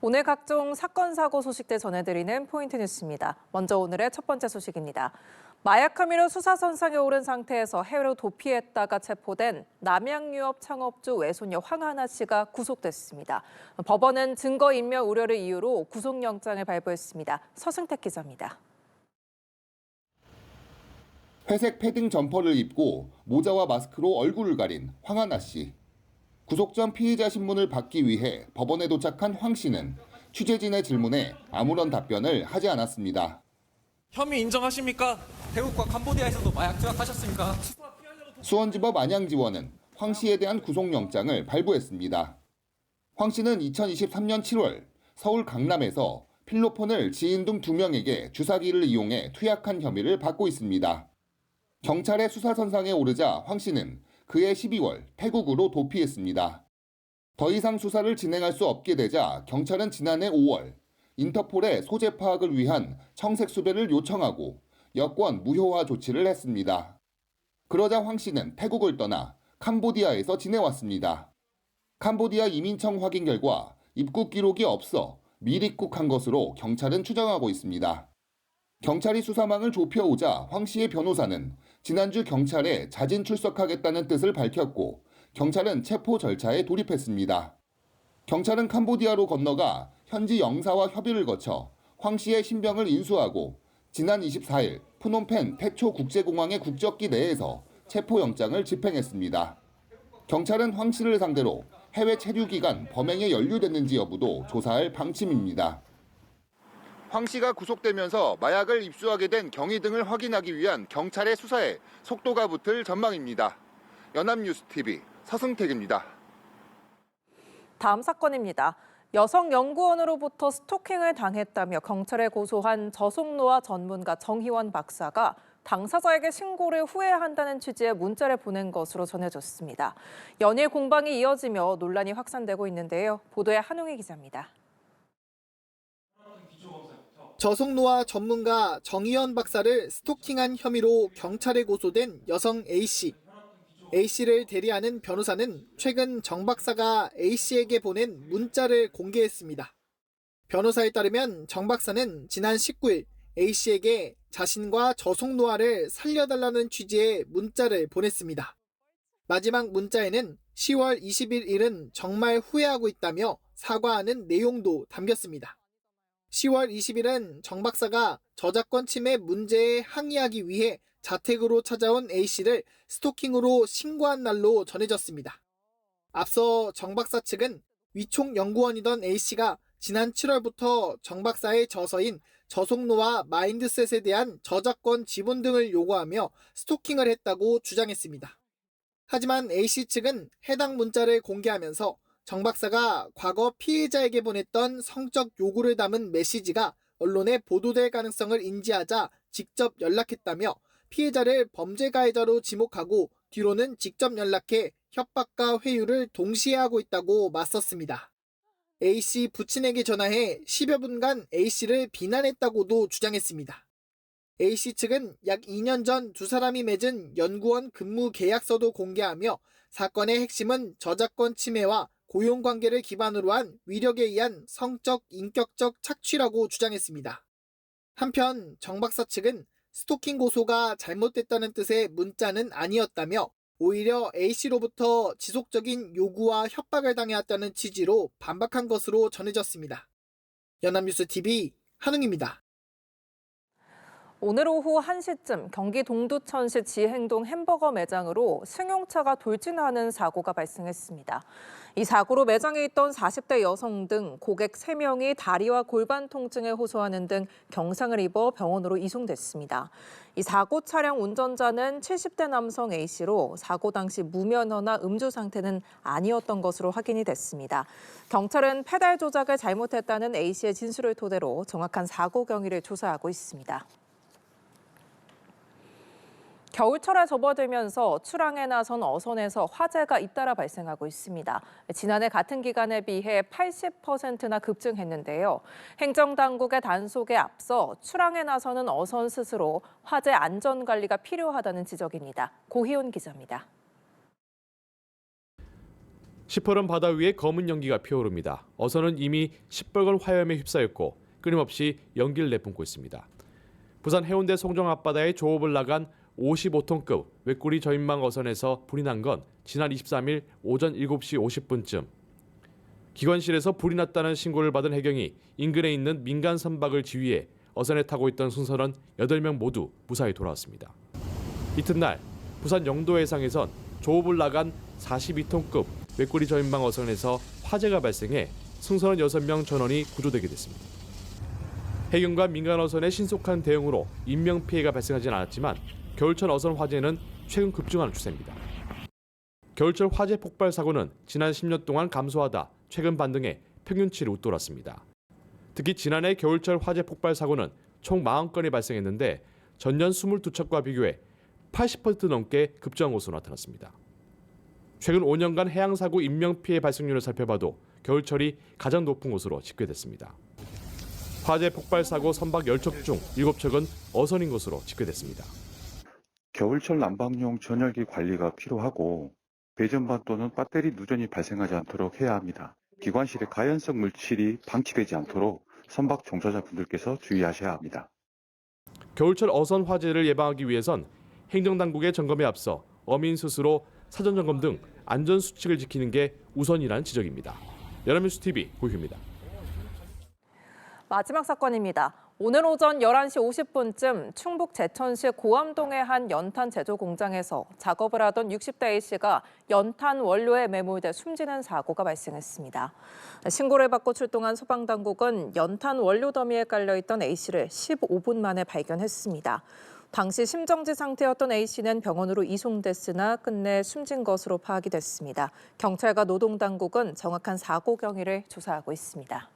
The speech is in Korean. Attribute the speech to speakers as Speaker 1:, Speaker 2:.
Speaker 1: 오늘 각종 사건, 사고 소식들 전해드리는 포인트 뉴스입니다. 먼저 오늘의 첫 번째 소식입니다. 마약 혐의로 수사선상에 오른 상태에서 해외로 도피했다가 체포된 남양유업 창업주 외손녀 황하나 씨가 구속됐습니다. 법원은 증거인멸 우려를 이유로 구속영장을 발부했습니다. 서승택 기자입니다.
Speaker 2: 회색 패딩 점퍼를 입고 모자와 마스크로 얼굴을 가린 황하나 씨. 구속 전 피의자 신문을 받기 위해 법원에 도착한 황 씨는 취재진의 질문에 아무런 답변을 하지 않았습니다.
Speaker 3: 혐의 인정하십니까? 태국과 캄보디아에서도 마약 투약하셨습니까?
Speaker 2: 수원지법 안양지원은 황 씨에 대한 구속영장을 발부했습니다. 황 씨는 2023년 7월 서울 강남에서 필로폰을 지인 등 2명에게 주사기를 이용해 투약한 혐의를 받고 있습니다. 경찰의 수사선상에 오르자 황 씨는 그해 12월 태국으로 도피했습니다. 더 이상 수사를 진행할 수 없게 되자 경찰은 지난해 5월 인터폴의 소재 파악을 위한 청색 수배를 요청하고 여권 무효화 조치를 했습니다. 그러자 황 씨는 태국을 떠나 캄보디아에서 지내왔습니다. 캄보디아 이민청 확인 결과 입국 기록이 없어 미입국한 것으로 경찰은 추정하고 있습니다. 경찰이 수사망을 좁혀오자 황 씨의 변호사는 지난주 경찰에 자진 출석하겠다는 뜻을 밝혔고 경찰은 체포 절차에 돌입했습니다. 경찰은 캄보디아로 건너가 현지 영사와 협의를 거쳐 황 씨의 신병을 인수하고 지난 24일 프놈펜 태초 국제공항의 국적기 내에서 체포영장을 집행했습니다. 경찰은 황 씨를 상대로 해외 체류 기간 범행에 연루됐는지 여부도 조사할 방침입니다. 황 씨가 구속되면서 마약을 입수하게 된 경위 등을 확인하기 위한 경찰의 수사에 속도가 붙을 전망입니다. 연합뉴스TV 서승택입니다.
Speaker 1: 다음 사건입니다. 여성 연구원으로부터 스토킹을 당했다며 경찰에 고소한 저속노화 전문가 정희원 박사가 당사자에게 신고를 후회한다는 취지의 문자를 보낸 것으로 전해졌습니다. 연일 공방이 이어지며 논란이 확산되고 있는데요. 보도에 한웅희 기자입니다.
Speaker 4: 저속노화 전문가 정희원 박사를 스토킹한 혐의로 경찰에 고소된 여성 A씨. A씨를 대리하는 변호사는 최근 정 박사가 A씨에게 보낸 문자를 공개했습니다. 변호사에 따르면 정 박사는 지난 19일 A씨에게 자신과 저속노화를 살려달라는 취지의 문자를 보냈습니다. 마지막 문자에는 10월 21일은 정말 후회하고 있다며 사과하는 내용도 담겼습니다. 10월 20일은 정 박사가 저작권 침해 문제에 항의하기 위해 자택으로 찾아온 A씨를 스토킹으로 신고한 날로 전해졌습니다. 앞서 정 박사 측은 위촉 연구원이던 A씨가 지난 7월부터 정 박사의 저서인 저속노화 마인드셋에 대한 저작권 지분 등을 요구하며 스토킹을 했다고 주장했습니다. 하지만 A씨 측은 해당 문자를 공개하면서 정 박사가 과거 피해자에게 보냈던 성적 요구를 담은 메시지가 언론에 보도될 가능성을 인지하자 직접 연락했다며 피해자를 범죄 가해자로 지목하고 뒤로는 직접 연락해 협박과 회유를 동시에 하고 있다고 맞섰습니다. A씨 부친에게 전화해 10여 분간 A씨를 비난했다고도 주장했습니다. A씨 측은 약 2년 전 두 사람이 맺은 연구원 근무 계약서도 공개하며 사건의 핵심은 저작권 침해와 고용관계를 기반으로 한 위력에 의한 성적, 인격적 착취라고 주장했습니다. 한편 정 박사 측은 스토킹 고소가 잘못됐다는 뜻의 문자는 아니었다며 오히려 A씨로부터 지속적인 요구와 협박을 당해왔다는 취지로 반박한 것으로 전해졌습니다. 연합뉴스TV 한웅입니다.
Speaker 1: 오늘 오후 1시쯤 경기 동두천시 지행동 햄버거 매장으로 승용차가 돌진하는 사고가 발생했습니다. 이 사고로 매장에 있던 40대 여성 등 고객 3명이 다리와 골반 통증에 호소하는 등 경상을 입어 병원으로 이송됐습니다. 이 사고 차량 운전자는 70대 남성 A씨로 사고 당시 무면허나 음주 상태는 아니었던 것으로 확인이 됐습니다. 경찰은 페달 조작을 잘못했다는 A씨의 진술을 토대로 정확한 사고 경위를 조사하고 있습니다. 겨울철에 접어들면서 출항에 나선 어선에서 화재가 잇따라 발생하고 있습니다. 지난해 같은 기간에 비해 80%나 급증했는데요. 행정당국의 단속에 앞서 출항에 나서는 어선 스스로 화재 안전관리가 필요하다는 지적입니다. 고희온 기자입니다.
Speaker 5: 시퍼런 바다 위에 검은 연기가 피어오릅니다. 어선은 이미 시뻘건 화염에 휩싸였고 끊임없이 연기를 내뿜고 있습니다. 부산 해운대 송정 앞바다에 조업을 나간 55톤급 외꾸리 저인망 어선에서 불이 난 건 지난 23일 오전 7시 50분쯤. 기관실에서 불이 났다는 신고를 받은 해경이 인근에 있는 민간 선박을 지휘해 어선에 타고 있던 승선원 8명 모두 무사히 돌아왔습니다. 이튿날 부산 영도 해상에선 조업을 나간 42톤급 외꾸리 저인망 어선에서 화재가 발생해 승선원 6명 전원이 구조되게 됐습니다. 해경과 민간 어선의 신속한 대응으로 인명피해가 발생하진 않았지만 겨울철 어선 화재는 최근 급증하는 추세입니다. 겨울철 화재 폭발 사고는 지난 10년 동안 감소하다 최근 반등해 평균치를 웃돌았습니다. 특히 지난해 겨울철 화재 폭발 사고는 총 40건이 발생했는데 전년 22척과 비교해 80% 넘게 급증한 것으로 나타났습니다. 최근 5년간 해양사고 인명피해 발생률을 살펴봐도 겨울철이 가장 높은 곳으로 집계됐습니다. 화재 폭발 사고 선박 10척 중 7척은 어선인 것으로 집계됐습니다.
Speaker 6: 겨울철 난방용 전열기 관리가 필요하고 배전반 또는 배터리 누전이 발생하지 않도록 해야 합니다. 기관실에 가연성 물질이 방치되지 않도록 선박 종사자분들께서 주의하셔야 합니다.
Speaker 5: 겨울철 어선 화재를 예방하기 위해선 행정당국의 점검에 앞서 어민 스스로 사전 점검 등 안전 수칙을 지키는 게 우선이라는 지적입니다. 연합뉴스 TV 고휴입니다.
Speaker 1: 마지막 사건입니다. 오늘 오전 11시 50분쯤 충북 제천시 고암동의 한 연탄 제조 공장에서 작업을 하던 60대 A씨가 연탄 원료에 매몰돼 숨지는 사고가 발생했습니다. 신고를 받고 출동한 소방당국은 연탄 원료 더미에 깔려있던 A씨를 15분 만에 발견했습니다. 당시 심정지 상태였던 A씨는 병원으로 이송됐으나 끝내 숨진 것으로 파악이 됐습니다. 경찰과 노동당국은 정확한 사고 경위를 조사하고 있습니다.